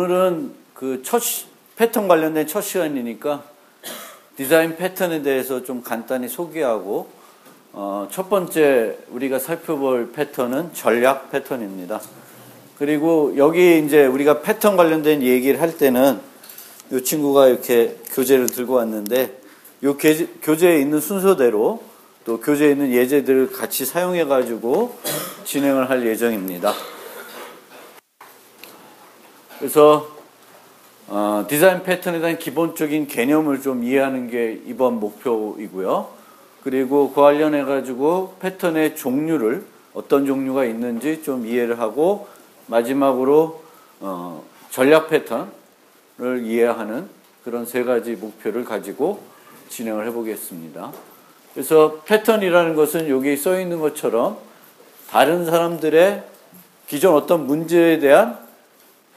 오늘은 그 패턴 관련된 첫 시간이니까 디자인 패턴에 대해서 좀 간단히 소개하고, 첫 번째 우리가 살펴볼 패턴은 전략 패턴입니다. 그리고 여기 이제 우리가 패턴 관련된 얘기를 할 때는 이 친구가 이렇게 교재를 들고 왔는데, 이 교재에 있는 순서대로 또 교재에 있는 예제들을 같이 사용해 가지고 진행을 할 예정입니다. 그래서 디자인 패턴에 대한 기본적인 개념을 좀 이해하는 게 이번 목표이고요. 그리고 그 관련해 가지고 패턴의 종류를, 어떤 종류가 있는지 좀 이해를 하고, 마지막으로 전략 패턴을 이해하는 그런 세 가지 목표를 가지고 진행을 해보겠습니다. 그래서 패턴이라는 것은 여기 써 있는 것처럼 다른 사람들의 기존 어떤 문제에 대한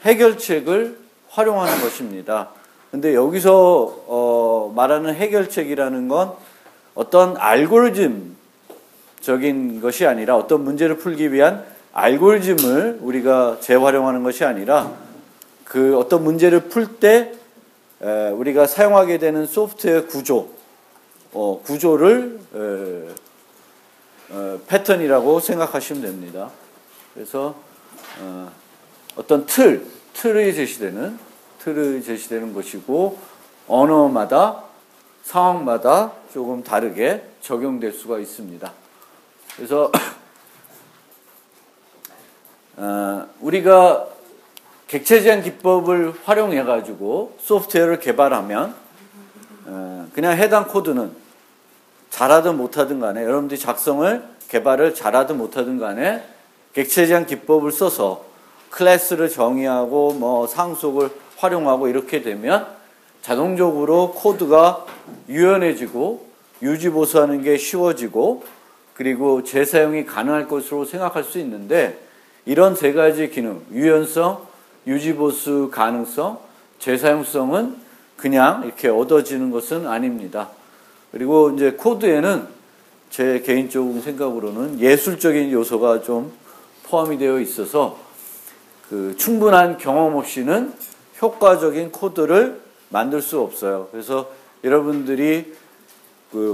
해결책을 활용하는 것입니다. 근데 여기서 말하는 해결책이라는 건 어떤 알고리즘적인 것이 아니라, 어떤 문제를 풀기 위한 알고리즘을 우리가 재활용하는 것이 아니라, 그 어떤 문제를 풀 때 우리가 사용하게 되는 소프트웨어 구조를 패턴이라고 생각하시면 됩니다. 그래서 어떤 틀이 제시되는 것이고, 언어마다, 상황마다 조금 다르게 적용될 수가 있습니다. 그래서 우리가 객체 제한 기법을 활용해 가지고 소프트웨어를 개발하면 그냥 해당 코드는 잘하든 못하든 간에, 여러분들이 개발을 잘하든 못하든 간에 객체 제한 기법을 써서 클래스를 정의하고 상속을 활용하고 이렇게 되면 자동적으로 코드가 유연해지고 유지보수하는 게 쉬워지고, 그리고 재사용이 가능할 것으로 생각할 수 있는데, 이런 세 가지 기능, 유연성, 유지보수 가능성, 재사용성은 그냥 이렇게 얻어지는 것은 아닙니다. 그리고 이제 코드에는 제 개인적 생각으로는 예술적인 요소가 좀 포함이 되어 있어서 충분한 경험 없이는 효과적인 코드를 만들 수 없어요. 그래서 여러분들이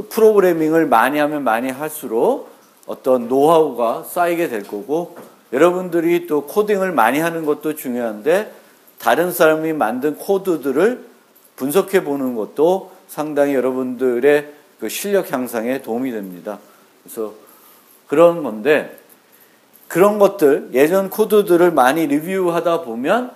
프로그래밍을 많이 하면 많이 할수록 어떤 노하우가 쌓이게 될 거고, 여러분들이 또 코딩을 많이 하는 것도 중요한데, 다른 사람이 만든 코드들을 분석해 보는 것도 상당히 여러분들의 실력 향상에 도움이 됩니다. 그래서 그런 건데, 그런 것들, 예전 코드들을 많이 리뷰하다 보면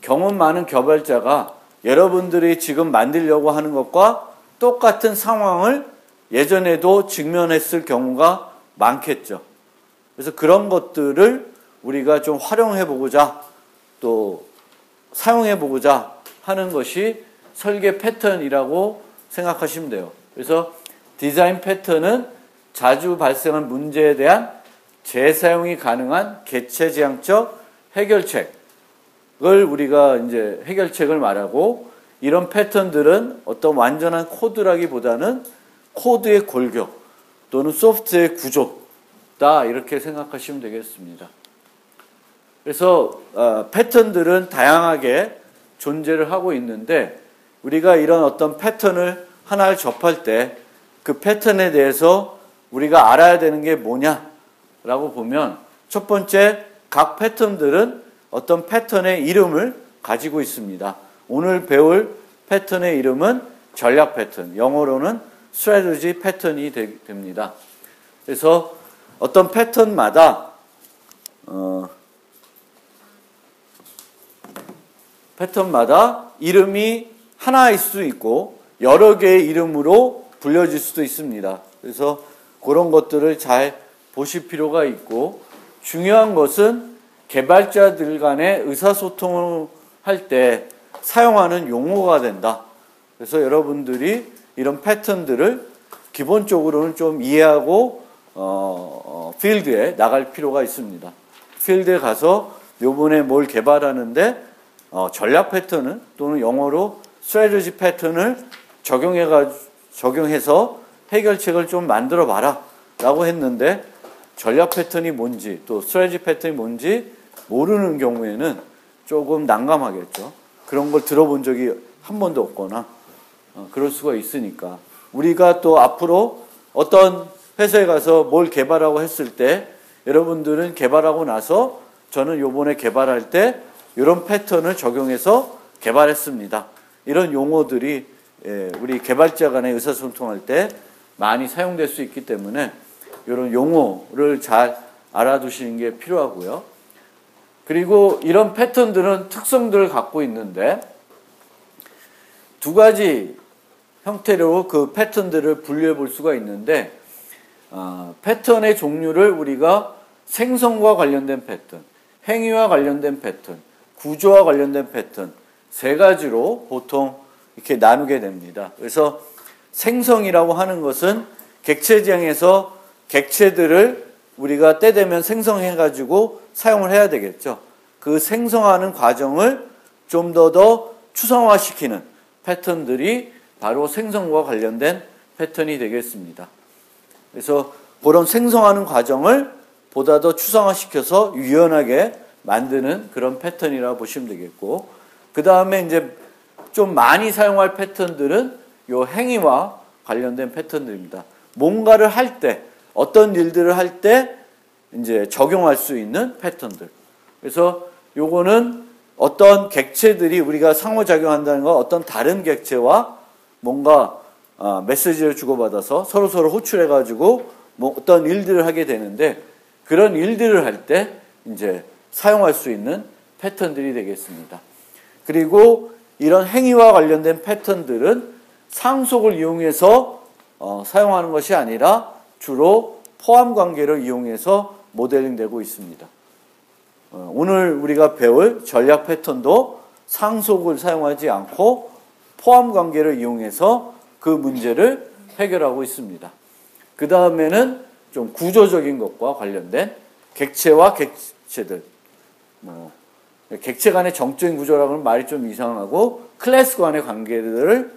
경험 많은 개발자가 여러분들이 지금 만들려고 하는 것과 똑같은 상황을 예전에도 직면했을 경우가 많겠죠. 그래서 그런 것들을 우리가 좀 활용해보고자, 또 사용해보고자 하는 것이 설계 패턴이라고 생각하시면 돼요. 그래서 디자인 패턴은 자주 발생한 문제에 대한 재사용이 가능한 객체지향적 해결책을 우리가 이제 해결책을 말하고, 이런 패턴들은 어떤 완전한 코드라기보다는 코드의 골격 또는 소프트웨어의 구조다, 이렇게 생각하시면 되겠습니다. 그래서 패턴들은 다양하게 존재를 하고 있는데, 우리가 이런 어떤 패턴을 하나를 접할 때 그 패턴에 대해서 우리가 알아야 되는 게 뭐냐라고 보면, 첫 번째, 각 패턴들은 어떤 패턴의 이름을 가지고 있습니다. 오늘 배울 패턴의 이름은 전략 패턴, 영어로는 strategy 패턴이 됩니다. 그래서 어떤 패턴마다 이름이 하나일 수도 있고 여러 개의 이름으로 불려질 수도 있습니다. 그래서 그런 것들을 잘 보실 필요가 있고, 중요한 것은 개발자들 간의 의사소통을 할 때 사용하는 용어가 된다. 그래서 여러분들이 이런 패턴들을 기본적으로는 좀 이해하고 필드에 나갈 필요가 있습니다. 필드에 가서 요번에 뭘 개발하는데 전략 패턴을, 또는 영어로 strategy 패턴을 적용해서 해결책을 좀 만들어 봐라 라고 했는데, 전략 패턴이 뭔지 또 strategy 패턴이 뭔지 모르는 경우에는 조금 난감하겠죠. 그런 걸 들어본 적이 한 번도 없거나 그럴 수가 있으니까 우리가 또 앞으로 어떤 회사에 가서 뭘 개발하고 했을 때 여러분들은 개발하고 나서 저는 요번에 개발할 때 이런 패턴을 적용해서 개발했습니다. 이런 용어들이 우리 개발자 간의 의사소통할 때 많이 사용될 수 있기 때문에 이런 용어를 잘 알아두시는 게 필요하고요. 그리고 이런 패턴들은 특성들을 갖고 있는데 두 가지 형태로 그 패턴들을 분류해 볼 수가 있는데 패턴의 종류를 우리가 생성과 관련된 패턴, 행위와 관련된 패턴, 구조와 관련된 패턴 세 가지로 보통 이렇게 나누게 됩니다. 그래서 생성이라고 하는 것은 객체지향에서 객체들을 우리가 때 되면 생성해가지고 사용을 해야 되겠죠. 그 생성하는 과정을 좀 더 추상화시키는 패턴들이 바로 생성과 관련된 패턴이 되겠습니다. 그래서 그런 생성하는 과정을 보다 더 추상화시켜서 유연하게 만드는 그런 패턴이라고 보시면 되겠고, 그 다음에 이제 좀 많이 사용할 패턴들은 요 행위와 관련된 패턴들입니다. 뭔가를 할 때, 어떤 일들을 할 때 이제 적용할 수 있는 패턴들. 그래서 요거는 어떤 객체들이 우리가 상호작용한다는 건 어떤 다른 객체와 뭔가 메시지를 주고받아서 서로서로 호출해가지고 뭐 어떤 일들을 하게 되는데 그런 일들을 할 때 이제 사용할 수 있는 패턴들이 되겠습니다. 그리고 이런 행위와 관련된 패턴들은 상속을 이용해서 사용하는 것이 아니라 주로 포함 관계를 이용해서 모델링되고 있습니다. 오늘 우리가 배울 전략 패턴도 상속을 사용하지 않고 포함 관계를 이용해서 그 문제를 해결하고 있습니다. 그 다음에는 좀 구조적인 것과 관련된 객체와 객체들, 객체 간의 정적인 구조라고 하면 말이 좀 이상하고 클래스 간의 관계들을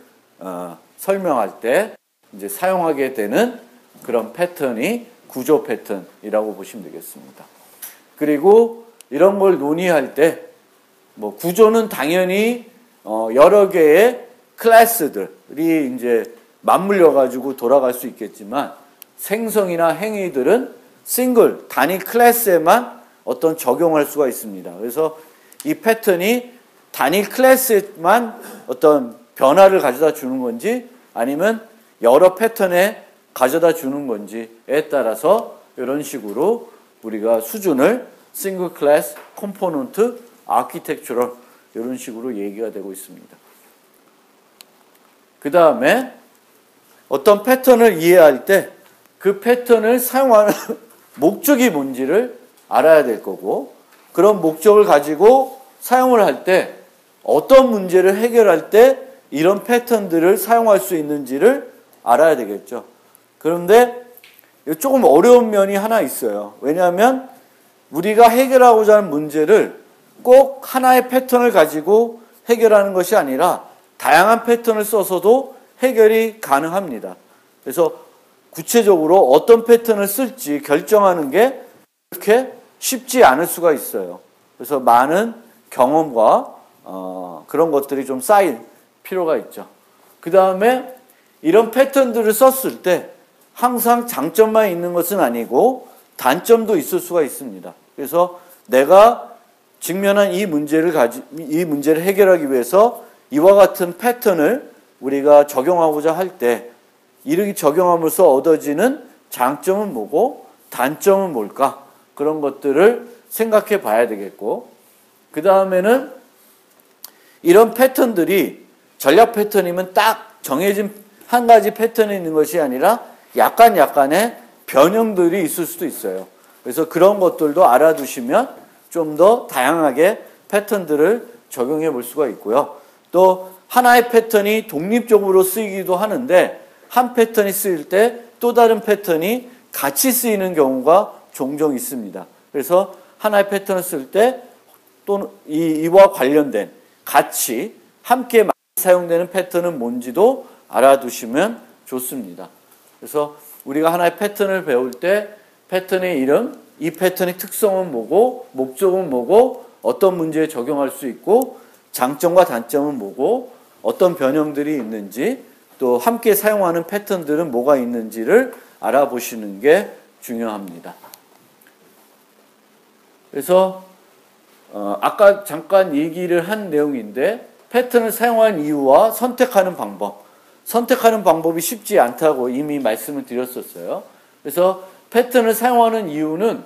설명할 때 이제 사용하게 되는 그런 패턴이 구조 패턴이라고 보시면 되겠습니다. 그리고 이런 걸 논의할 때 뭐 구조는 당연히 여러 개의 클래스들이 이제 맞물려 가지고 돌아갈 수 있겠지만 생성이나 행위들은 싱글 단일 클래스에만 어떤 적용할 수가 있습니다. 그래서 이 패턴이 단일 클래스에만 어떤 변화를 가져다 주는 건지 아니면 여러 패턴에 가져다 주는 건지에 따라서 이런 식으로 우리가 수준을 싱글 클래스, 컴포넌트, 아키텍처럴 이런 식으로 얘기가 되고 있습니다. 그 다음에 어떤 패턴을 이해할 때 그 패턴을 사용하는 목적이 뭔지를 알아야 될 거고 그런 목적을 가지고 사용을 할 때 어떤 문제를 해결할 때 이런 패턴들을 사용할 수 있는지를 알아야 되겠죠. 그런데 조금 어려운 면이 하나 있어요. 왜냐하면 우리가 해결하고자 하는 문제를 꼭 하나의 패턴을 가지고 해결하는 것이 아니라 다양한 패턴을 써서도 해결이 가능합니다. 그래서 구체적으로 어떤 패턴을 쓸지 결정하는 게 그렇게 쉽지 않을 수가 있어요. 그래서 많은 경험과 그런 것들이 좀 쌓일 필요가 있죠. 그 다음에 이런 패턴들을 썼을 때 항상 장점만 있는 것은 아니고 단점도 있을 수가 있습니다. 그래서 내가 직면한 이 문제를 해결하기 위해서 이와 같은 패턴을 우리가 적용하고자 할 때 이렇게 적용함으로써 얻어지는 장점은 뭐고 단점은 뭘까? 그런 것들을 생각해 봐야 되겠고 그 다음에는 이런 패턴들이 전략 패턴이면 딱 정해진 한 가지 패턴이 있는 것이 아니라 약간의 변형들이 있을 수도 있어요. 그래서 그런 것들도 알아두시면 좀 더 다양하게 패턴들을 적용해 볼 수가 있고요. 또 하나의 패턴이 독립적으로 쓰이기도 하는데 한 패턴이 쓰일 때 또 다른 패턴이 같이 쓰이는 경우가 종종 있습니다. 그래서 하나의 패턴을 쓸 때 또 이와 관련된 같이 함께 많이 사용되는 패턴은 뭔지도 알아두시면 좋습니다. 그래서 우리가 하나의 패턴을 배울 때 패턴의 이름, 이 패턴의 특성은 뭐고 목적은 뭐고 어떤 문제에 적용할 수 있고 장점과 단점은 뭐고 어떤 변형들이 있는지 또 함께 사용하는 패턴들은 뭐가 있는지를 알아보시는 게 중요합니다. 그래서 아까 잠깐 얘기를 한 내용인데 패턴을 사용한 이유와 선택하는 방법. 선택하는 방법이 쉽지 않다고 이미 말씀을 드렸었어요. 그래서 패턴을 사용하는 이유는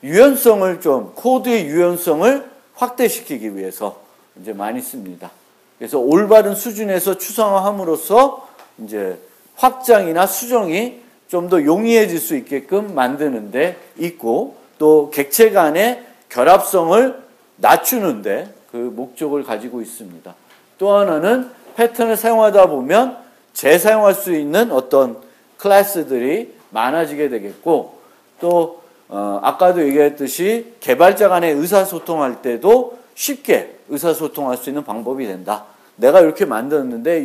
유연성을 코드의 유연성을 확대시키기 위해서 이제 많이 씁니다. 그래서 올바른 수준에서 추상화함으로써 이제 확장이나 수정이 좀 더 용이해질 수 있게끔 만드는 데 있고 또 객체 간의 결합성을 낮추는데 그 목적을 가지고 있습니다. 또 하나는 패턴을 사용하다 보면 재사용할 수 있는 어떤 클래스들이 많아지게 되겠고 또 아까도 얘기했듯이 개발자 간의 의사소통할 때도 쉽게 의사소통할 수 있는 방법이 된다. 내가 이렇게 만들었는데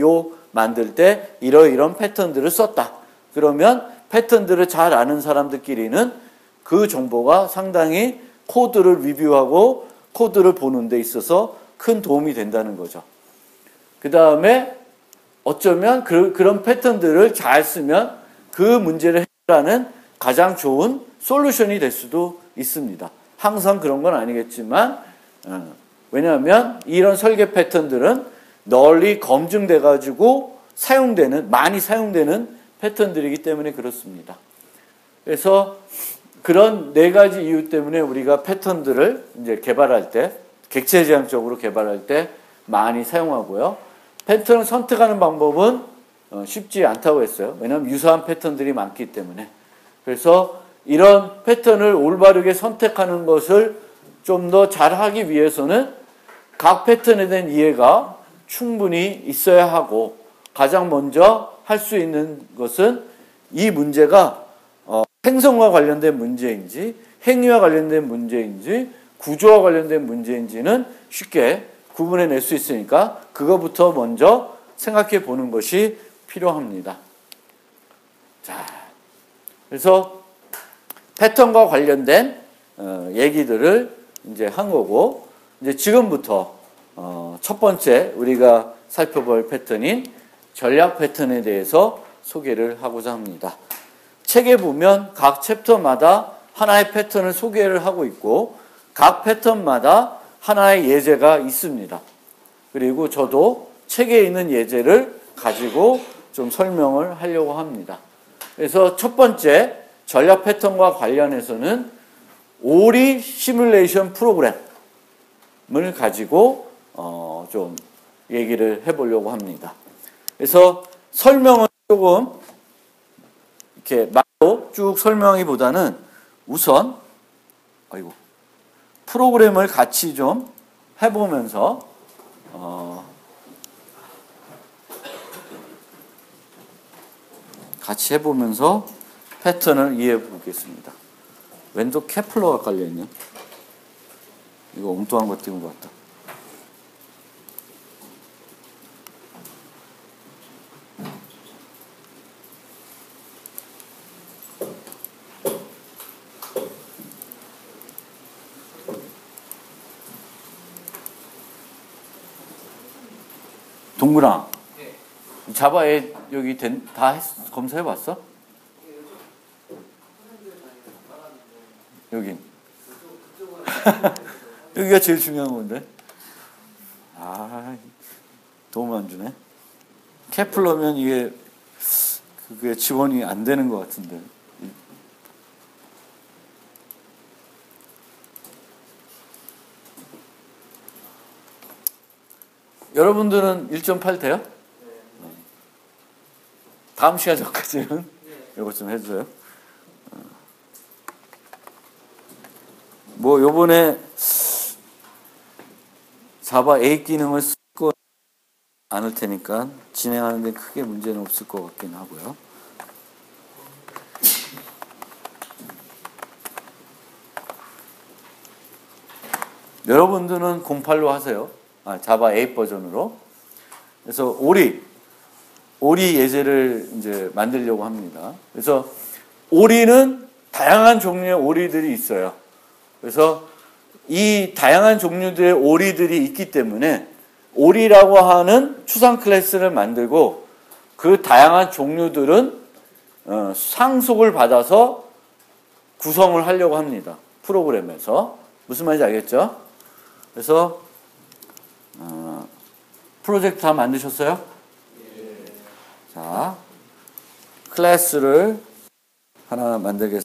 만들 때 이런 패턴들을 썼다. 그러면 패턴들을 잘 아는 사람들끼리는 그 정보가 상당히 코드를 리뷰하고 코드를 보는 데 있어서 큰 도움이 된다는 거죠. 그 다음에 어쩌면 그런 패턴들을 잘 쓰면 그 문제를 해결하는 가장 좋은 솔루션이 될 수도 있습니다. 항상 그런 건 아니겠지만 왜냐하면 이런 설계 패턴들은 널리 검증돼 가지고 많이 사용되는 패턴들이기 때문에 그렇습니다. 그래서 그런 네 가지 이유 때문에 우리가 패턴들을 이제 개발할 때 객체지향적으로 개발할 때 많이 사용하고요. 패턴을 선택하는 방법은 쉽지 않다고 했어요. 왜냐하면 유사한 패턴들이 많기 때문에. 그래서 이런 패턴을 올바르게 선택하는 것을 좀 더 잘하기 위해서는 각 패턴에 대한 이해가 충분히 있어야 하고 가장 먼저 할 수 있는 것은 이 문제가 행성과 관련된 문제인지 행위와 관련된 문제인지 구조와 관련된 문제인지는 쉽게 구분해낼 수 있으니까 그거부터 먼저 생각해 보는 것이 필요합니다. 자, 그래서 패턴과 관련된 얘기들을 이제 한 거고 이제 지금부터 첫 번째 우리가 살펴볼 패턴인 전략 패턴에 대해서 소개를 하고자 합니다. 책에 보면 각 챕터마다 하나의 패턴을 소개를 하고 있고 각 패턴마다 하나의 예제가 있습니다. 그리고 저도 책에 있는 예제를 가지고 좀 설명을 하려고 합니다. 그래서 첫 번째 전략 패턴과 관련해서는 오리 시뮬레이션 프로그램을 가지고 좀 얘기를 해보려고 합니다. 그래서 설명은 조금 이렇게 말로 쭉 설명하기보다는 우선 프로그램을 같이 좀 해보면서 패턴을 이해해 보겠습니다. 웬 또 케플러가 깔려있냐? 이거 엉뚱한 거 띄운 것 같다. 동그랑 자바 여기 다 검사해봤어? 여긴 여기가 제일 중요한 건데 도움 안 주네. 케플러면 그게 지원이 안 되는 것 같은데. 여러분들은 1.8 돼요? 네. 다음 시간 전까지는 이거 좀 해주세요. 요번에 자바 8 기능을 쓰고 않을 테니까 진행하는 데 크게 문제는 없을 것 같긴 하고요. 여러분들은 08로 하세요. 자바 8 버전으로. 그래서 오리 예제를 이제 만들려고 합니다. 그래서 오리는 다양한 종류의 오리들이 있어요. 그래서 이 다양한 종류들의 오리들이 있기 때문에 오리라고 하는 추상 클래스를 만들고 그 다양한 종류들은 상속을 받아서 구성을 하려고 합니다. 프로그램에서. 무슨 말인지 알겠죠? 그래서 프로젝트 다 만드셨어요? 자, 클래스를 하나 만들겠습니다.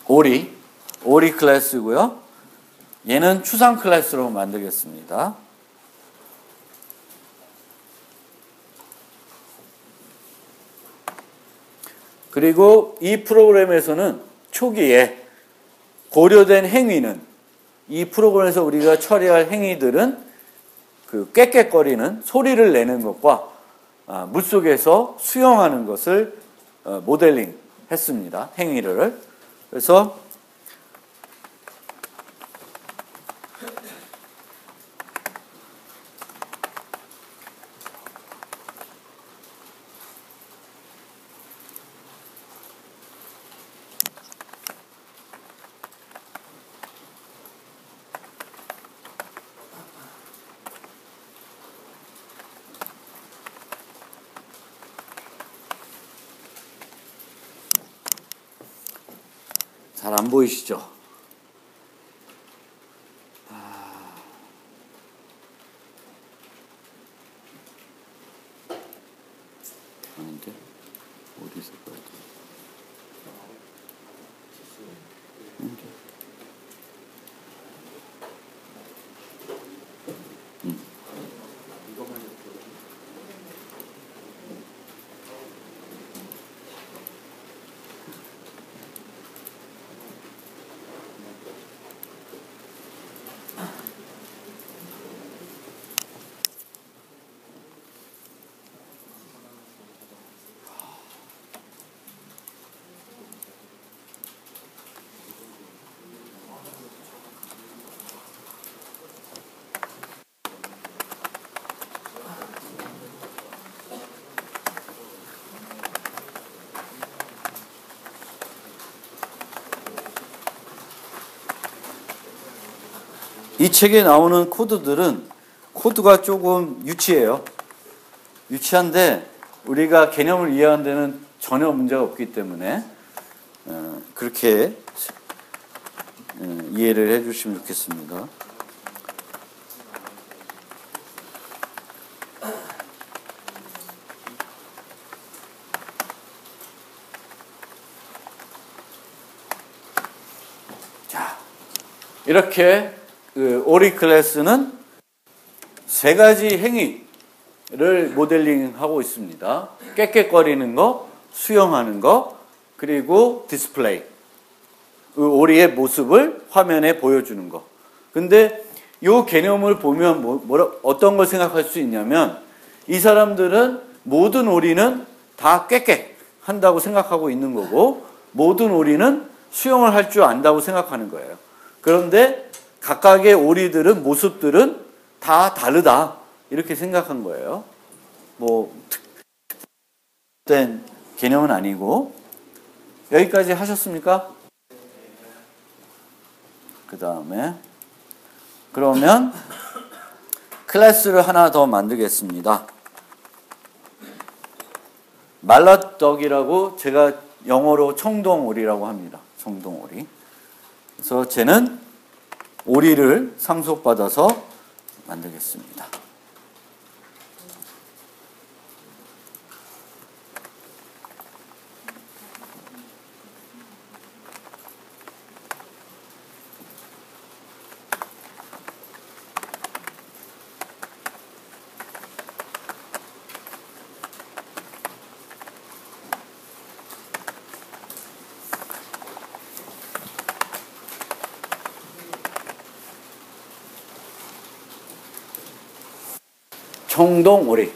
오리 클래스고요. 얘는 추상 클래스로 만들겠습니다. 그리고 이 프로그램에서는 초기에 고려된 행위는 이 프로그램에서 우리가 처리할 행위들은 그 꽥꽥거리는 소리를 내는 것과 물속에서 수영하는 것을 모델링 했습니다. 행위를. 그래서 잘 안 보이시죠? 아닌데? 어디서 봐야 돼? 이 책에 나오는 코드들은 코드가 조금 유치해요. 유치한데 우리가 개념을 이해하는 데는 전혀 문제가 없기 때문에 그렇게 이해를 해주시면 좋겠습니다. 자, 이렇게 그 오리 클래스는 세 가지 행위를 모델링하고 있습니다. 꽥꽥거리는 거, 수영하는 거, 그리고 디스플레이. 그 오리의 모습을 화면에 보여주는 거. 근데 이 개념을 보면 어떤 걸 생각할 수 있냐면 이 사람들은 모든 오리는 다 꽥꽥 한다고 생각하고 있는 거고 모든 오리는 수영을 할 줄 안다고 생각하는 거예요. 그런데 각각의 오리들은 모습들은 다 다르다 이렇게 생각한 거예요. 뭐 특별한 개념은 아니고 여기까지 하셨습니까? 그 다음에 그러면 클래스를 하나 더 만들겠습니다. 말라떡이라고 제가 영어로 청동오리라고 합니다. 청동오리. 그래서 쟤는 오리를 상속받아서 만들겠습니다. 청동오리.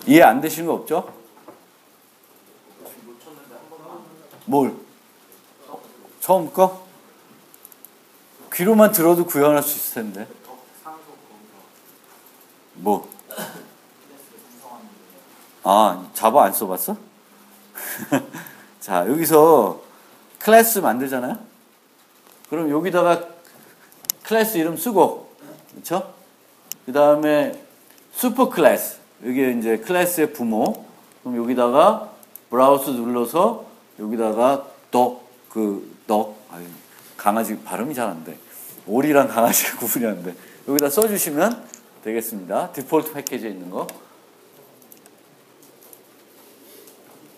이해 안 되시는 거 없죠? 뭘? 처음 거? 귀로만 들어도 구현할 수 있을 텐데. 뭐? 아, 자바 안 써봤어? 자, 여기서 클래스 만들잖아요? 그럼 여기다가 클래스 이름 쓰고, 그쵸? 그 다음에 슈퍼 클래스. 여기 이제 클래스의 부모. 그럼 여기다가 브라우스 눌러서 여기다가 강아지 발음이 잘 안 돼. 오리랑 강아지가 구분이 안 돼. 여기다 써주시면 되겠습니다. 디폴트 패키지에 있는 거.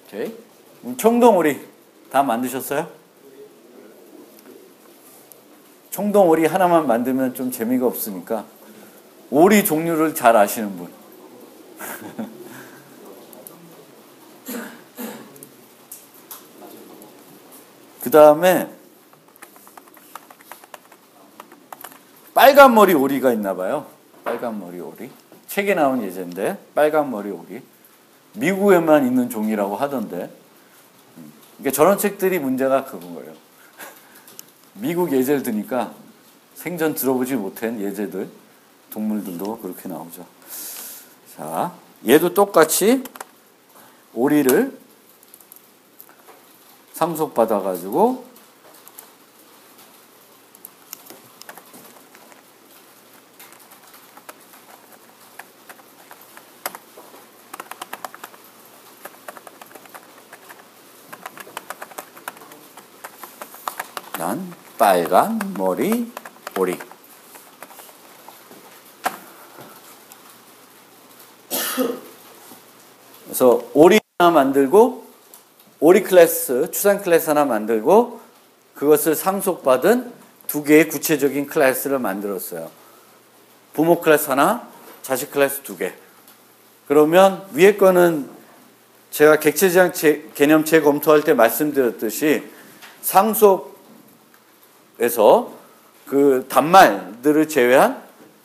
오케이. 청동오리 다 만드셨어요? 청동오리 하나만 만들면 좀 재미가 없으니까 오리 종류를 잘 아시는 분. 그 다음에 빨간 머리 오리가 있나 봐요. 빨간 머리 오리. 책에 나온 예제인데 빨간 머리 오리. 미국에만 있는 종이라고 하던데. 그러니까 저런 책들이 문제가 그건 거예요. 미국 예제를 드니까 생전 들어보지 못한 예제들, 동물들도 그렇게 나오죠. 자, 얘도 똑같이 오리를 상속받아가지고 난 빨간 머리 오리. 그래서 오리 하나 만들고 오리 클래스, 추상 클래스 하나 만들고 그것을 상속받은 두 개의 구체적인 클래스를 만들었어요. 부모 클래스 하나, 자식 클래스 두 개. 그러면 위에 거는 제가 객체지향 개념 재검토할 때 말씀드렸듯이 상속에서 그 단말들을 제외한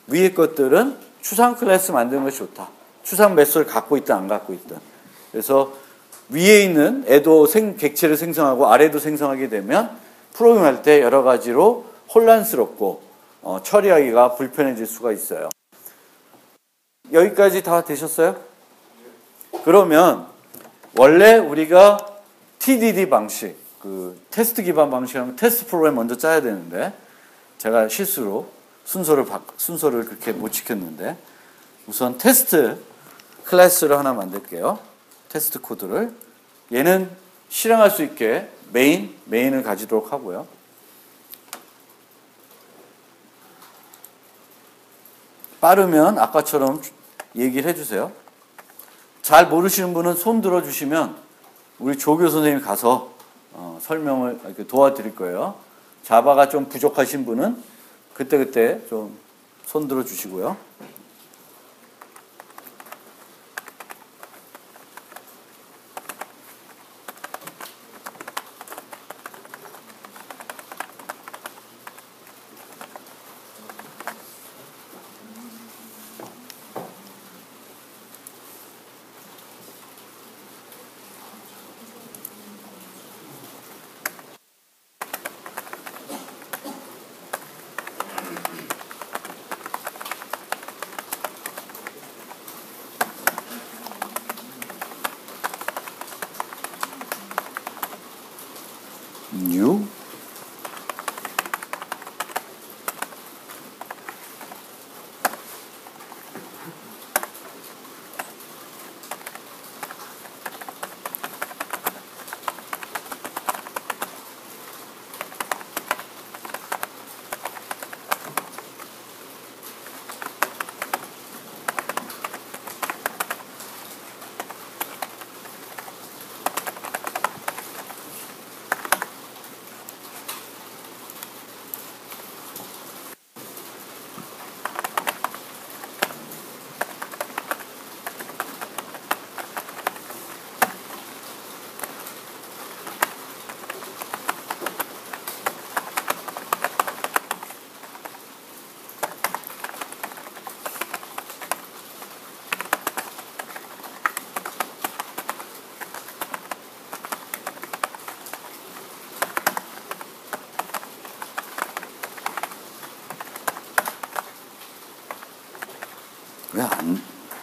위에 것들은 추상 클래스 만드는 것이 좋다. 추상 맷소를 갖고 있든 안 갖고 있든. 그래서 위에 있는 애도 객체를 생성하고 아래도 생성하게 되면 프로그램할 때 여러 가지로 혼란스럽고 처리하기가 불편해질 수가 있어요. 여기까지 다 되셨어요? 그러면 원래 우리가 TDD 방식, 그 테스트 기반 방식하면 테스트 프로그램 먼저 짜야 되는데 제가 실수로 순서를 그렇게 못 지켰는데 우선 테스트 클래스를 하나 만들게요. 테스트 코드를. 얘는 실행할 수 있게 메인을 가지도록 하고요. 빠르면 아까처럼 얘기를 해주세요. 잘 모르시는 분은 손 들어주시면 우리 조교 선생님이 가서 설명을 이렇게 도와드릴 거예요. 자바가 좀 부족하신 분은 그때 좀 손 들어주시고요. new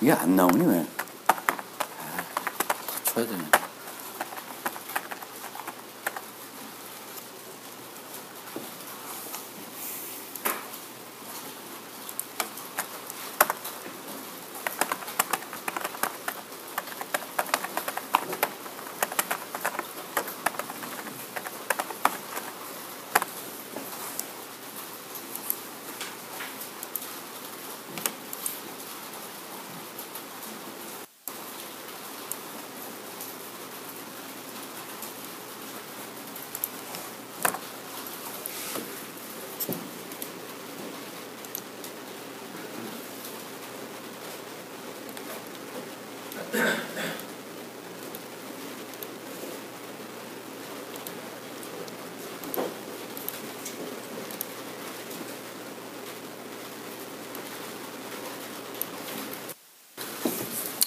이게 안 나오니 왜? 쳐야 되네.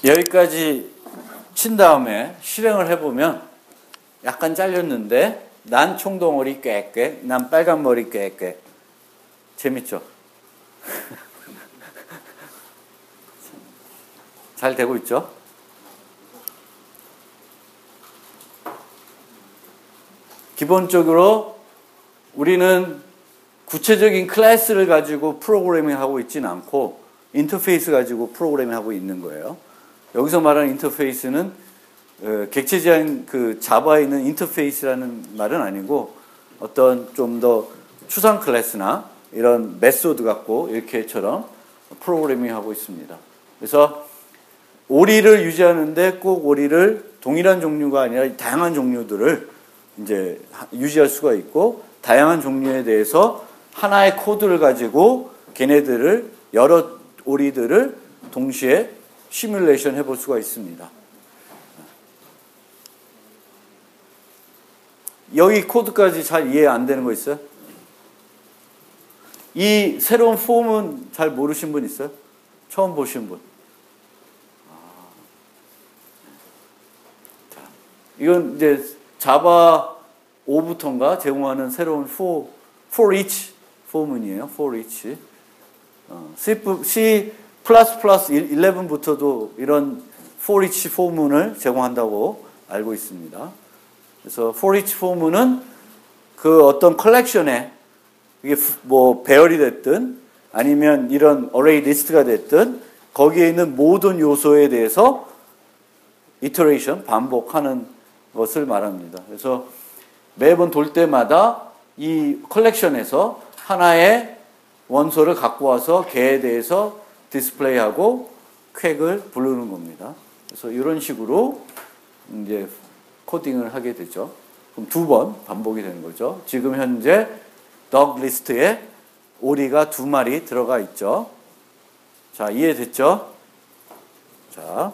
여기까지 친 다음에 실행을 해보면 약간 잘렸는데 난 총덩어리 꽥꽥, 난 빨간 머리 꽥꽥. 재밌죠? 잘 되고 있죠? 기본적으로 우리는 구체적인 클래스를 가지고 프로그래밍 하고 있지는 않고 인터페이스 가지고 프로그래밍 하고 있는 거예요. 여기서 말하는 인터페이스는 객체지향 그 자바에 있는 인터페이스라는 말은 아니고 어떤 좀 더 추상 클래스나 이런 메소드 갖고 이렇게처럼 프로그래밍 하고 있습니다. 그래서 오리를 유지하는데 꼭 오리를 동일한 종류가 아니라 다양한 종류들을 이제 유지할 수가 있고 다양한 종류에 대해서 하나의 코드를 가지고 걔네들을 여러 오리들을 동시에 시뮬레이션 해볼 수가 있습니다. 여기 코드까지 잘 이해 안 되는 거 있어요? 이 새로운 폼은 잘 모르신 분 있어요? 처음 보신 분? 자, 이건 이제 자바 5부터인가 제공하는 새로운 for each 폼문이에요. for each. C++ 11부터도 이런 for each 포문을 제공한다고 알고 있습니다. 그래서 for each 포문은 그 어떤 컬렉션에 이게 뭐 배열이 됐든 아니면 이런 array 리스트가 됐든 거기에 있는 모든 요소에 대해서 iteration 반복하는 것을 말합니다. 그래서 매번 돌 때마다 이 컬렉션에서 하나의 원소를 갖고 와서 걔에 대해서 디스플레이하고 퀘를 부르는 겁니다. 그래서 이런 식으로 이제 코딩을 하게 되죠. 그럼 2번 반복이 되는 거죠. 지금 현재 덕 리스트에 오리가 2마리 들어가 있죠. 자, 이해됐죠? 자.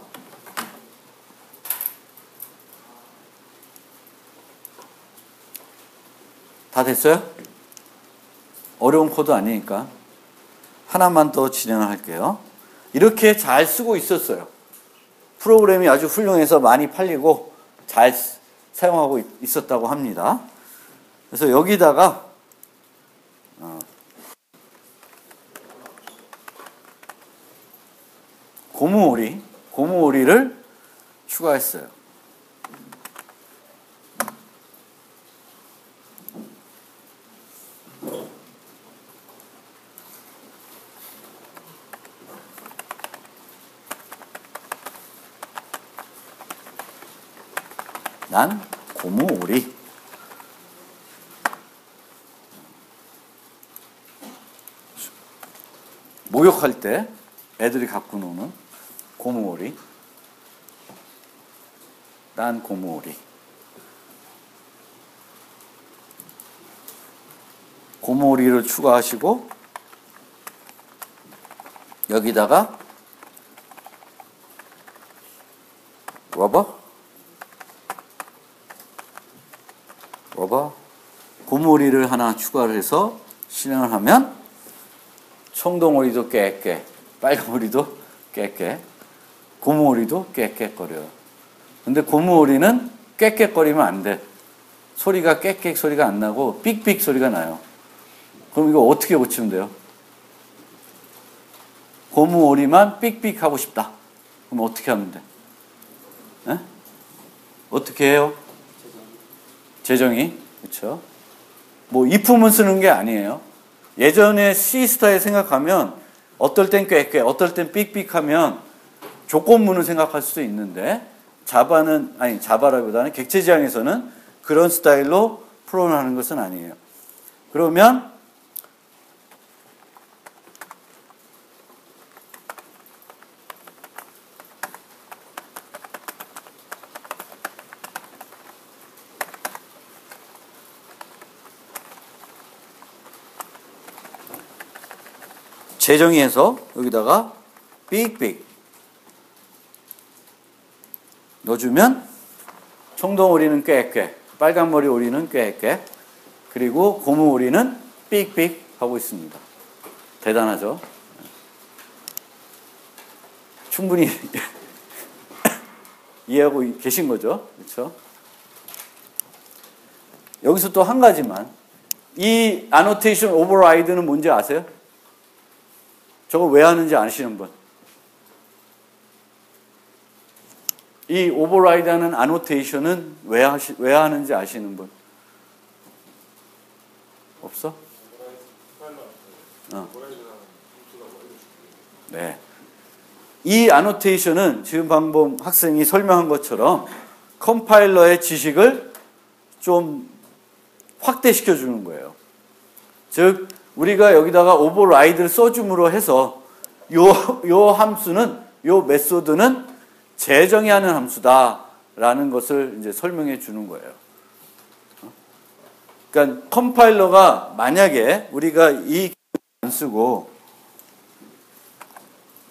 다 됐어요? 어려운 코드 아니니까. 하나만 더 진행을 할게요. 이렇게 잘 쓰고 있었어요. 프로그램이 아주 훌륭해서 많이 팔리고 잘 사용하고 있었다고 합니다. 그래서 여기다가 고무오리를 추가했어요. 난 고무오리. 목욕할 때 애들이 갖고 노는 고무오리. 난 고무오리. 고무오리를 추가하시고 여기다가 러버 고무오리를 하나 추가를 해서 실행을 하면 청동오리도 깨깨, 빨간오리도 깨깨, 고무오리도 깨깨거려요. 근데 고무오리는 깨깨거리면 안 돼. 소리가 깨깨 소리가 안 나고 삑삑 소리가 나요. 그럼 이거 어떻게 고치면 돼요? 고무 오리만 삑삑 하고 싶다. 그럼 어떻게 하면 돼? 에? 어떻게 해요? 재정의. 그렇죠? 뭐 if만 쓰는 게 아니에요. 예전에 C 스타일 생각하면 어떨 땐 꾀꾀, 어떨 땐 삑삑하면 조건문을 생각할 수도 있는데 자바라기보다는 객체지향에서는 그런 스타일로 풀어나가는 것은 아니에요. 그러면 재정의해서 여기다가 삑삑 넣어주면 청동 오리는 꾀꾀, 빨간머리 오리는 꾀꾀, 그리고 고무 오리는 삑삑 하고 있습니다. 대단하죠? 충분히 이해하고 계신 거죠? 그렇죠? 여기서 또 한 가지만, 이 annotation override는 뭔지 아세요? 저거 왜 하는지 아시는 분? 이 override 하는 annotation은 왜 하는지 아시는 분? 없어? 네. 이 annotation은 지금 방금 학생이 설명한 것처럼 컴파일러의 지식을 좀 확대시켜 주는 거예요. 즉, 우리가 여기다가 override를 써줌으로 해서 요 함수는, 요 메소드는 재정의하는 함수다라는 것을 이제 설명해 주는 거예요. 그러니까 컴파일러가 만약에 우리가 이 안 쓰고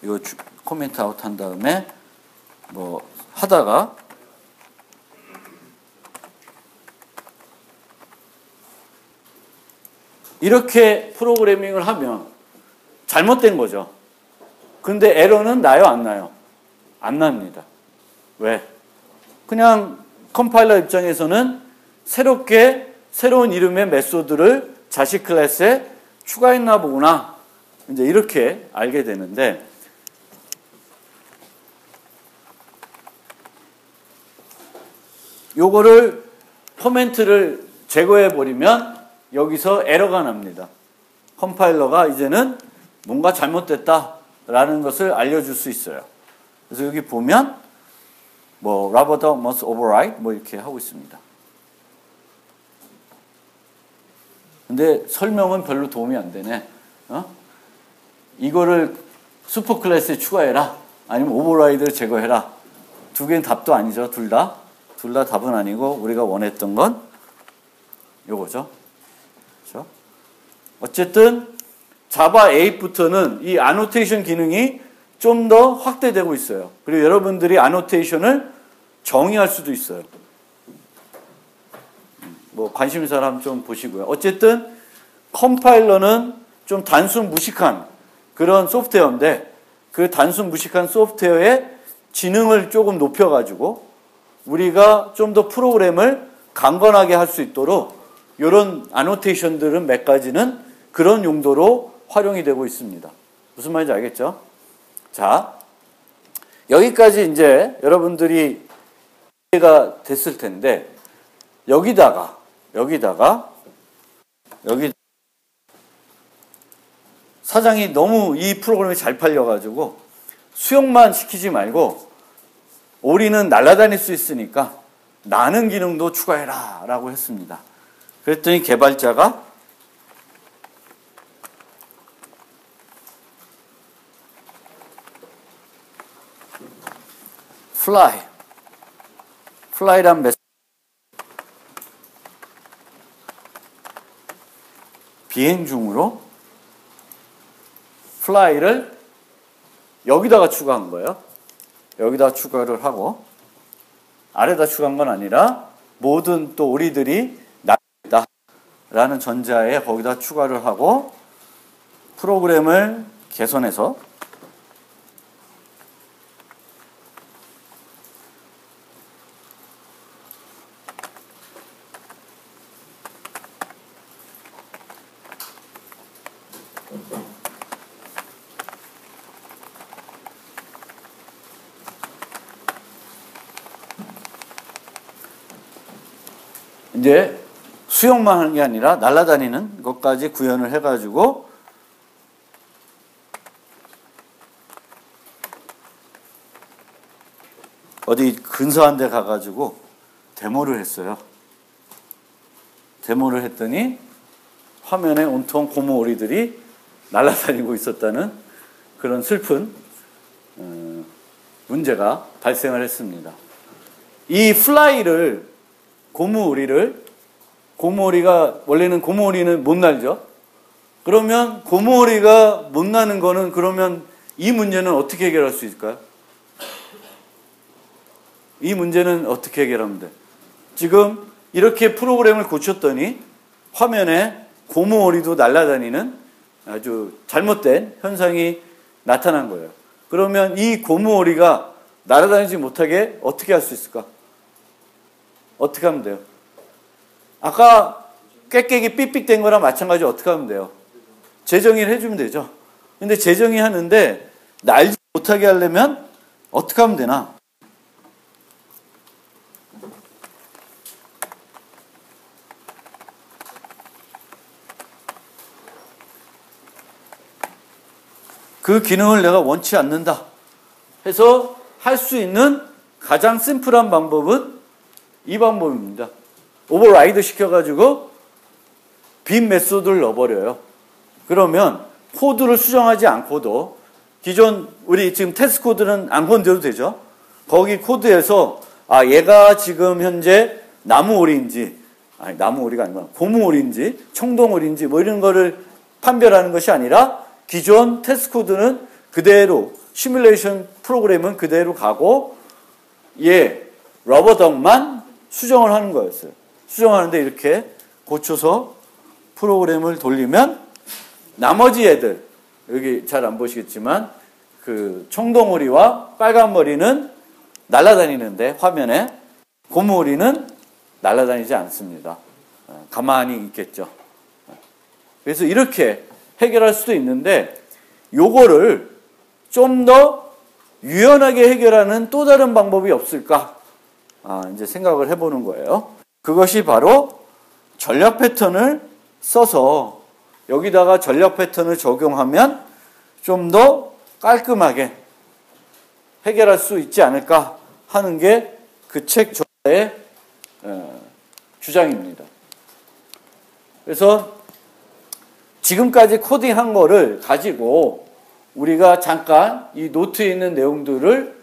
이거 코멘트 아웃 한 다음에 뭐 하다가 이렇게 프로그래밍을 하면 잘못된 거죠. 근데 에러는 나요, 안 나요? 안 납니다. 왜? 그냥 컴파일러 입장에서는 새로운 이름의 메소드를 자식 클래스에 추가했나 보구나. 이제 이렇게 알게 되는데, 요거를 코멘트를 제거해 버리면 여기서 에러가 납니다. 컴파일러가 이제는 뭔가 잘못됐다라는 것을 알려줄 수 있어요. 그래서 여기 보면 뭐 Robert must override 뭐 이렇게 하고 있습니다. 근데 설명은 별로 도움이 안 되네. 이거를 슈퍼 클래스에 추가해라. 아니면 오버라이드를 제거해라. 두 개는 답도 아니죠. 둘 다 답은 아니고 우리가 원했던 건 요거죠. 그렇죠? 어쨌든 자바 8부터는 이 annotation 기능이 좀 더 확대되고 있어요. 그리고 여러분들이 annotation을 정의할 수도 있어요. 뭐 관심 있는 사람 좀 보시고요. 어쨌든 컴파일러는 좀 단순 무식한 그런 소프트웨어인데 그 단순 무식한 소프트웨어의 지능을 조금 높여가지고 우리가 좀 더 프로그램을 강건하게 할 수 있도록 이런 annotation들은 몇 가지는 그런 용도로 활용이 되고 있습니다. 무슨 말인지 알겠죠? 자, 여기까지 이제 여러분들이 이해가 됐을 텐데 여기다가 사장이 너무 이 프로그램이 잘 팔려가지고 수용만 시키지 말고 오리는 날아다닐 수 있으니까 나는 기능도 추가해라 라고 했습니다. 그랬더니 개발자가 fly란 메시지 비행 중으로 fly를 여기다가 추가한 거예요. 여기다 추가를 하고 아래다 추가한 건 아니라 모든 또 오리들이 날다 라는 전자에 거기다 추가를 하고 프로그램을 개선해서 이제 수영만 하는 게 아니라 날아다니는 것까지 구현을 해가지고 어디 근사한 데 가가지고 데모를 했어요. 데모를 했더니 화면에 온통 고무 오리들이 날아다니고 있었다는 그런 슬픈 문제가 발생을 했습니다. 이 플라이를 고무 오리가 원래는 고무 오리는 못 날죠. 그러면 고무 오리가 못 나는 거는 그러면 이 문제는 어떻게 해결할 수 있을까요? 이 문제는 어떻게 해결하면 돼? 지금 이렇게 프로그램을 고쳤더니 화면에 고무 오리도 날아다니는 아주 잘못된 현상이 나타난 거예요. 그러면 이 고무 오리가 날아다니지 못하게 어떻게 할 수 있을까? 어떻게 하면 돼요? 아까 꾀깨기 삑삑된 거랑 마찬가지로 어떻게 하면 돼요? 재정의를 해주면 되죠. 근데 재정의 하는데 날지 못하게 하려면 어떻게 하면 되나? 그 기능을 내가 원치 않는다 해서 할 수 있는 가장 심플한 방법은 이 방법입니다. 오버라이드 시켜가지고 빈 메소드를 넣어버려요. 그러면 코드를 수정하지 않고도 기존 우리 지금 테스트 코드는 안 건드려도 되죠. 거기 코드에서 얘가 지금 현재 나무오리인지 나무오리가 아니구나 고무오리인지 청동오리인지 뭐 이런 거를 판별하는 것이 아니라 기존 테스트 코드는 그대로 시뮬레이션 프로그램은 그대로 가고 러버덕만 수정을 하는 거였어요. 수정하는데 이렇게 고쳐서 프로그램을 돌리면 나머지 애들 여기 잘 안 보시겠지만 그 청동오리와 빨간머리는 날아다니는데 화면에 고무오리는 날아다니지 않습니다. 가만히 있겠죠. 그래서 이렇게 해결할 수도 있는데 요거를 좀 더 유연하게 해결하는 또 다른 방법이 없을까? 이제 생각을 해보는 거예요. 그것이 바로 전략 패턴을 써서 여기다가 전략 패턴을 적용하면 좀 더 깔끔하게 해결할 수 있지 않을까 하는 게 그 책 저자의 주장입니다. 그래서 지금까지 코딩한 거를 가지고 우리가 잠깐 이 노트에 있는 내용들을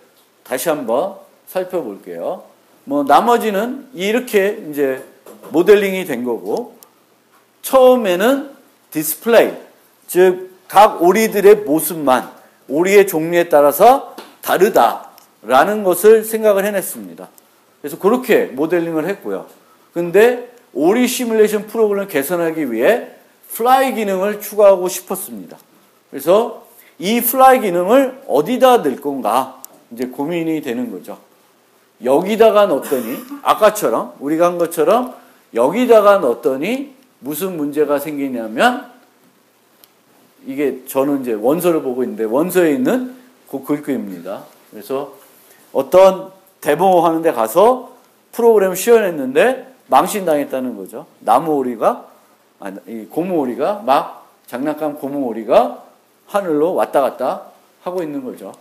다시 한번 살펴볼게요. 뭐 나머지는 이렇게 이제 모델링이 된 거고 처음에는 디스플레이 즉 각 오리들의 모습만 오리의 종류에 따라서 다르다라는 것을 생각을 해냈습니다. 그래서 그렇게 모델링을 했고요. 근데 오리 시뮬레이션 프로그램을 개선하기 위해 플라이 기능을 추가하고 싶었습니다. 그래서 이 플라이 기능을 어디다 넣을 건가 이제 고민이 되는 거죠. 여기다가 넣었더니 아까처럼 우리가 한 것처럼 여기다가 넣었더니 무슨 문제가 생기냐면 이게 저는 이제 원서를 보고 있는데 원서에 있는 그 글귀입니다. 그래서 어떤 데모 하는 데 가서 프로그램을 시연했는데 망신당했다는 거죠. 나무오리가 이 고무오리가 막 장난감 고무오리가 하늘로 왔다 갔다 하고 있는 거죠.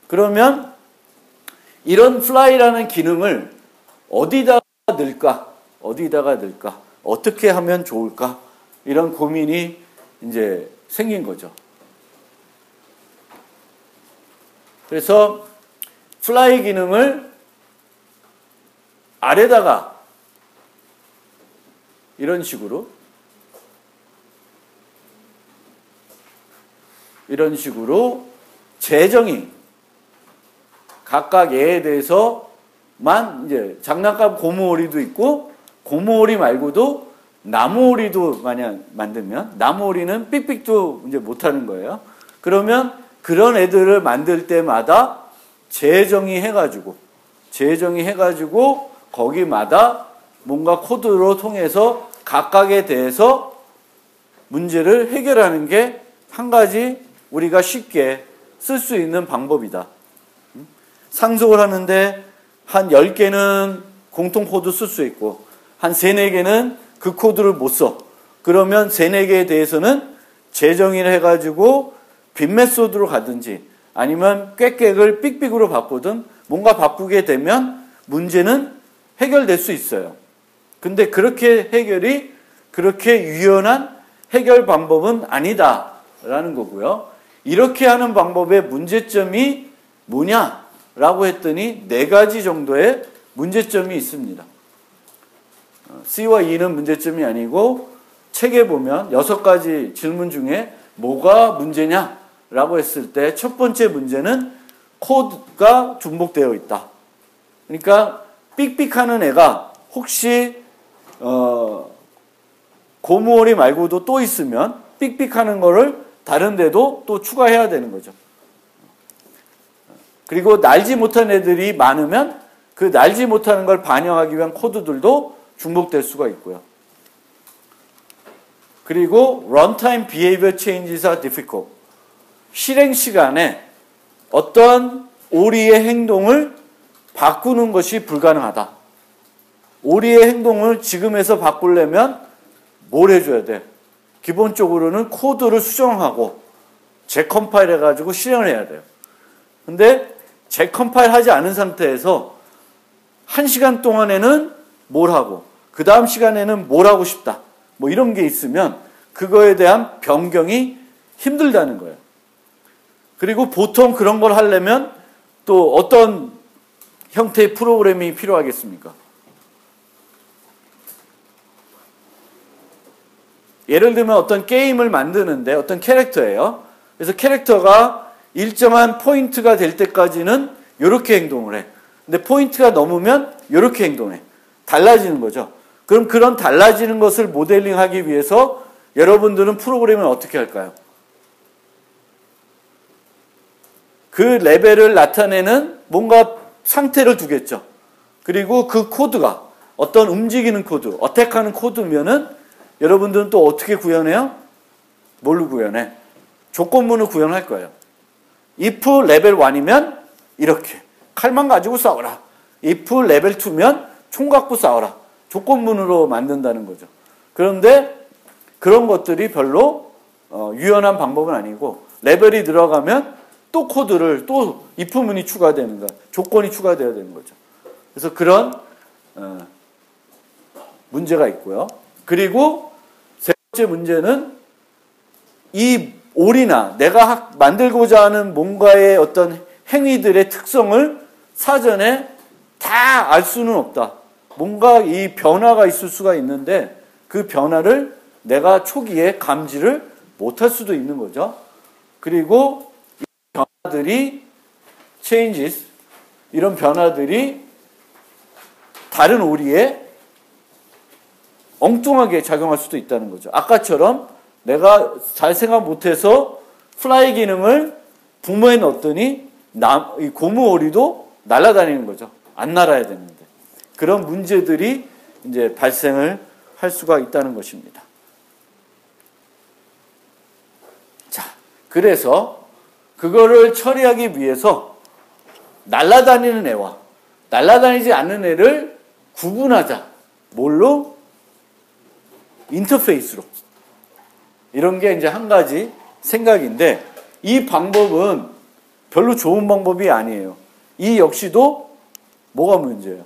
그러면 이런 플라이라는 기능을 어디다가 넣을까? 어떻게 하면 좋을까? 이런 고민이 이제 생긴 거죠. 그래서 플라이 기능을 아래다가 이런 식으로 재정의 각각 얘에 대해서만 이제 장난감 고무오리도 있고 고무오리 말고도 나무오리도 만약 만들면 나무오리는 삑삑도 이제 못하는 거예요. 그러면 그런 애들을 만들 때마다 재정의해가지고 거기마다 뭔가 코드로 통해서 각각에 대해서 문제를 해결하는 게 한 가지 우리가 쉽게 쓸 수 있는 방법이다. 상속을 하는데 한 10개는 공통 코드 쓸 수 있고 한 3, 4개는 그 코드를 못 써. 그러면 3, 4개에 대해서는 재정의를 해가지고 빈 메소드로 가든지 아니면 꽥꽥을 삑삑으로 바꾸든 뭔가 바꾸게 되면 문제는 해결될 수 있어요. 근데 그렇게 해결이 그렇게 유연한 해결 방법은 아니다라는 거고요. 이렇게 하는 방법의 문제점이 뭐냐라고 했더니 4가지 정도의 문제점이 있습니다. C와 E는 문제점이 아니고 책에 보면 6가지 질문 중에 뭐가 문제냐라고 했을 때 첫 번째 문제는 코드가 중복되어 있다. 그러니까 삑삑하는 애가 혹시 고무오리 말고도 또 있으면 삑삑하는 거를 다른 데도 또 추가해야 되는 거죠. 그리고 날지 못한 애들이 많으면 그 날지 못하는 걸 반영하기 위한 코드들도 중복될 수가 있고요. 그리고 runtime behavior changes are difficult. 실행 시간에 어떤 오리의 행동을 바꾸는 것이 불가능하다. 오리의 행동을 지금에서 바꾸려면 뭘 해줘야 돼? 기본적으로는 코드를 수정하고 재컴파일 해가지고 실행을 해야 돼요. 근데 재컴파일 하지 않은 상태에서 1시간 동안에는 뭘 하고 그 다음 시간에는 뭘 하고 싶다. 뭐 이런 게 있으면 그거에 대한 변경이 힘들다는 거예요. 그리고 보통 그런 걸 하려면 또 어떤 형태의 프로그램이 필요하겠습니까? 예를 들면 어떤 게임을 만드는데 어떤 캐릭터예요. 그래서 캐릭터가 일정한 포인트가 될 때까지는 이렇게 행동을 해. 근데 포인트가 넘으면 이렇게 행동해. 달라지는 거죠. 그럼 그런 달라지는 것을 모델링하기 위해서 여러분들은 프로그램을 어떻게 할까요? 그 레벨을 나타내는 뭔가 상태를 두겠죠. 그리고 그 코드가 어떤 움직이는 코드, 어택하는 코드면은 여러분들은 또 어떻게 구현해요? 뭘로 구현해? 조건문을 구현할 거예요. if 레벨 1이면 이렇게 칼만 가지고 싸워라. if 레벨 2면 총 갖고 싸워라. 조건문으로 만든다는 거죠. 그런데 그런 것들이 별로 유연한 방법은 아니고 레벨이 들어가면 또 코드를 또 if문이 추가되는 거야. 조건이 추가되어야 되는 거죠. 그래서 그런 문제가 있고요. 그리고 세 번째 문제는 이 올이나 내가 만들고자 하는 뭔가의 어떤 행위들의 특성을 사전에 다 알 수는 없다. 뭔가 이 변화가 있을 수가 있는데 그 변화를 내가 초기에 감지를 못할 수도 있는 거죠. 그리고 이 변화들이 changes, 이런 변화들이 다른 오리에 엉뚱하게 작용할 수도 있다는 거죠. 아까처럼 내가 잘 생각 못해서 플라이 기능을 부모에 넣었더니 이 고무 오리도 날아다니는 거죠. 안 날아야 되는데. 그런 문제들이 이제 발생을 할 수가 있다는 것입니다. 자, 그래서 그거를 처리하기 위해서 날아다니는 애와 날아다니지 않는 애를 구분하자. 뭘로? 인터페이스로. 이런 게 이제 한 가지 생각인데 이 방법은 별로 좋은 방법이 아니에요. 이 역시도 뭐가 문제예요?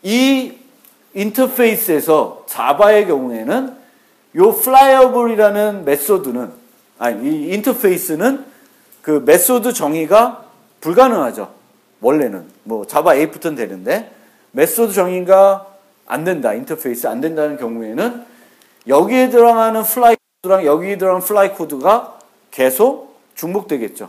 이 인터페이스에서 자바의 경우에는 요 flyable이라는 메소드는 이 인터페이스는 그 메소드 정의가 불가능하죠. 원래는 뭐 자바 8부터는 되는데 메소드 정의가 안 된다. 인터페이스 안 된다는 경우에는 여기에 들어가는 플라이 코드랑 여기에 들어가는 플라이 코드가 계속 중복되겠죠.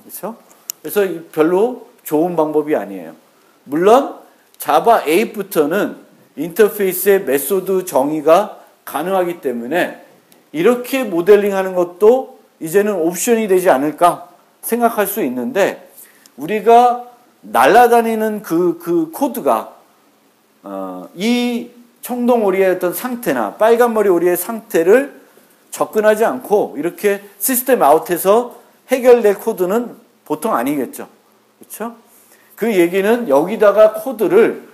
그렇죠? 그래서 별로 좋은 방법이 아니에요. 물론 자바 8부터는 인터페이스의 메소드 정의가 가능하기 때문에 이렇게 모델링하는 것도 이제는 옵션이 되지 않을까 생각할 수 있는데 우리가 날아다니는 그 코드가 이 청동오리의 어떤 상태나 빨간머리 오리의 상태를 접근하지 않고 이렇게 시스템 아웃해서 해결될 코드는 보통 아니겠죠. 그렇죠? 그 얘기는 여기다가 코드를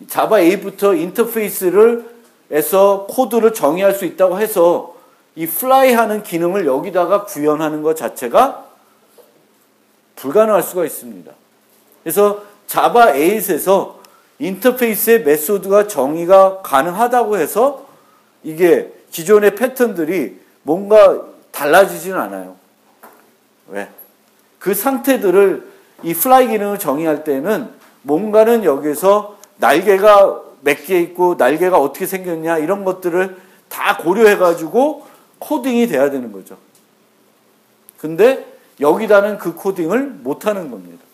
자바 8부터 인터페이스에서 코드를 정의할 수 있다고 해서 이 fly 하는 기능을 여기다가 구현하는 것 자체가 불가능할 수가 있습니다. 그래서 자바 8에서 인터페이스의 메소드가 정의가 가능하다고 해서 이게 기존의 패턴들이 뭔가 달라지지는 않아요. 왜? 그 상태들을 이 fly 기능을 정의할 때는 뭔가는 여기서 날개가 몇 개 있고 날개가 어떻게 생겼냐 이런 것들을 다 고려해가지고 코딩이 돼야 되는 거죠. 근데 여기다는 그 코딩을 못하는 겁니다.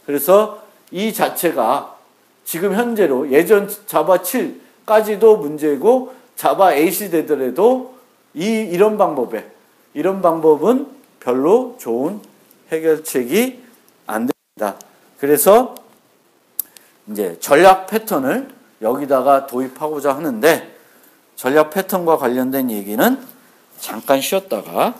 그래서 이 자체가 지금 현재로 예전 자바 7까지도 문제고 자바 8이 되더라도 이런 방법은 별로 좋은 해결책이 안 됩니다. 그래서 이제 전략 패턴을 여기다가 도입하고자 하는데 전략 패턴과 관련된 얘기는 잠깐 쉬었다가